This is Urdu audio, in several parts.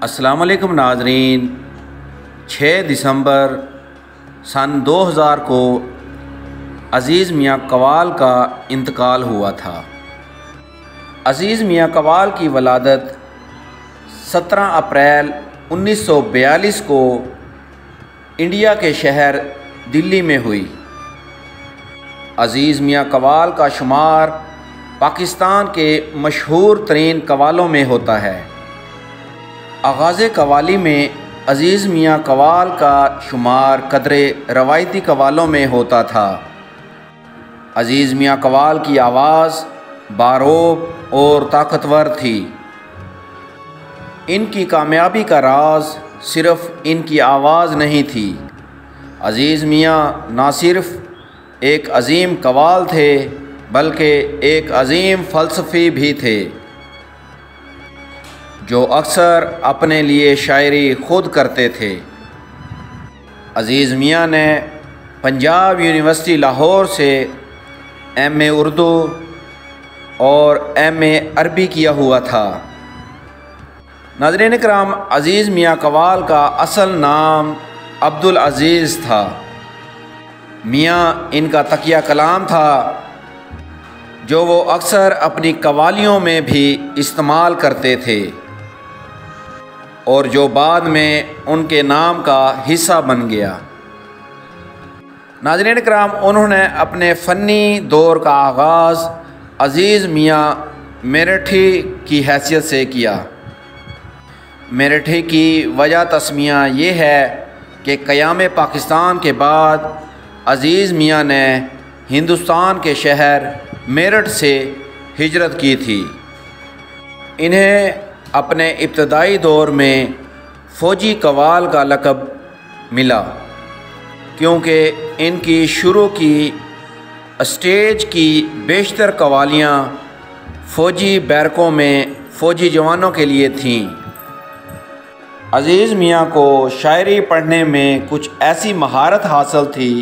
السلام علیکم ناظرین، 6 دسمبر سن 2000 کو عزیز میاں قوال کا انتقال ہوا تھا۔ عزیز میاں قوال کی ولادت 17 اپریل 1942 کو انڈیا کے شہر دلی میں ہوئی۔ عزیز میاں قوال کا شمار پاکستان کے مشہور ترین قوالوں میں ہوتا ہے۔ آغاز قوالی میں عزیز میاں قوال کا شمار قدرے روایتی قوالوں میں ہوتا تھا۔ عزیز میاں قوال کی آواز باروب اور طاقتور تھی۔ ان کی کامیابی کا راز صرف ان کی آواز نہیں تھی۔ عزیز میاں نہ صرف ایک عظیم قوال تھے بلکہ ایک عظیم فلسفی بھی تھے، جو اکثر اپنے لیے شاعری خود کرتے تھے۔ عزیز میاں نے پنجاب یونیورسٹی لاہور سے ایم.اے. اردو اور ایم.اے. عربی کیا ہوا تھا۔ ناظرین کرام، عزیز میاں قوال کا اصل نام عبدالعزیز تھا۔ میاں ان کا تکیہ کلام تھا، جو وہ اکثر اپنی قوالیوں میں بھی استعمال کرتے تھے اور جو بعد میں ان کے نام کا حصہ بن گیا۔ ناظرین کرام، انہوں نے اپنے فنی دور کا آغاز عزیز میاں میرٹھی کی حیثیت سے کیا۔ میرٹھی کی وجہ تسمیہ یہ ہے کہ قیام پاکستان کے بعد عزیز میاں نے ہندوستان کے شہر میرٹھ سے ہجرت کی تھی۔ انہیں اپنے ابتدائی دور میں فوجی قوال کا لقب ملا، کیونکہ ان کی شروع کی اسٹیج کی بیشتر قوالیاں فوجی بیرکوں میں فوجی جوانوں کے لیے تھیں۔ عزیز میاں کو شاعری پڑھنے میں کچھ ایسی مہارت حاصل تھی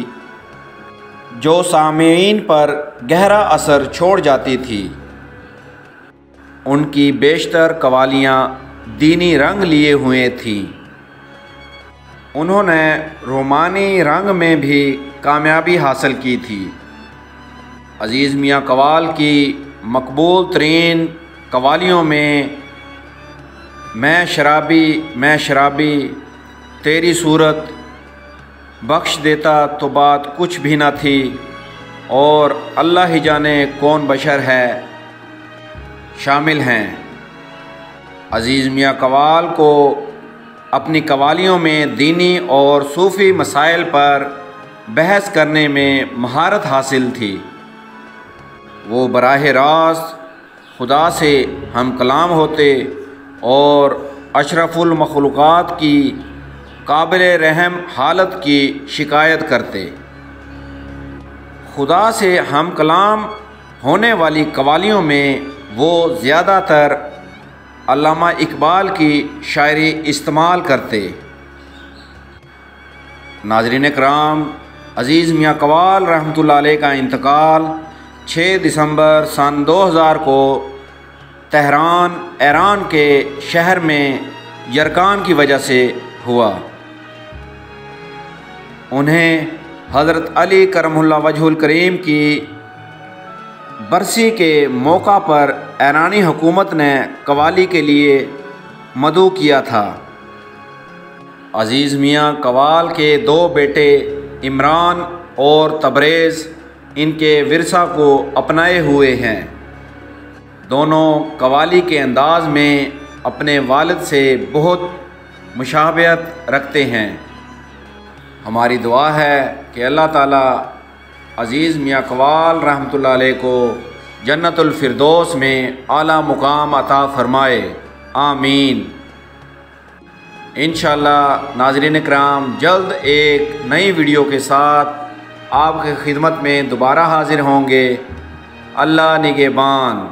جو سامعین پر گہرا اثر چھوڑ جاتی تھی۔ ان کی بیشتر قوالیاں دینی رنگ لیے ہوئے تھیں۔ انہوں نے رومانی رنگ میں بھی کامیابی حاصل کی تھی۔ عزیز میاں قوال کی مقبول ترین قوالیوں میں میں شرابی، تیری صورت، بخش دیتا تو بات کچھ بھی نہ تھی، اور اللہ ہی جانے کون بشر ہے شامل ہیں۔ عزیز میاں قوال کو اپنی قوالیوں میں دینی اور صوفی مسائل پر بحث کرنے میں مہارت حاصل تھی۔ وہ براہ راست خدا سے ہم کلام ہوتے اور اشرف المخلوقات کی قابل رحم حالت کی شکایت کرتے۔ خدا سے ہم کلام ہونے والی قوالیوں میں وہ زیادہ تر علامہ اقبال کی شاعری استعمال کرتے۔ ناظرین کرام، عزیز میاں قوال رحمۃ اللہ علیہ کا انتقال 6 دسمبر سن 2000 کو تہران، ایران کے شہر میں یرکان کی وجہ سے ہوا۔ انہیں حضرت علی کرم اللہ وجہ الکریم کی برسی کے موقع پر ایرانی حکومت نے قوالی کے لیے مدعو کیا تھا۔ عزیز میاں قوال کے 2 بیٹے عمران اور تبریز ان کے ورثہ کو اپنائے ہوئے ہیں۔ دونوں قوالی کے انداز میں اپنے والد سے بہت مشابہت رکھتے ہیں۔ ہماری دعا ہے کہ اللہ تعالیٰ عزیز میاں قوال رحمۃ اللہ علیہ کو جنت الفردوس میں اعلیٰ مقام عطا فرمائے، آمین۔ انشاءاللہ ناظرین کرام، جلد ایک نئی ویڈیو کے ساتھ آپ کی خدمت میں دوبارہ حاضر ہوں گے۔ اللہ نگہبان۔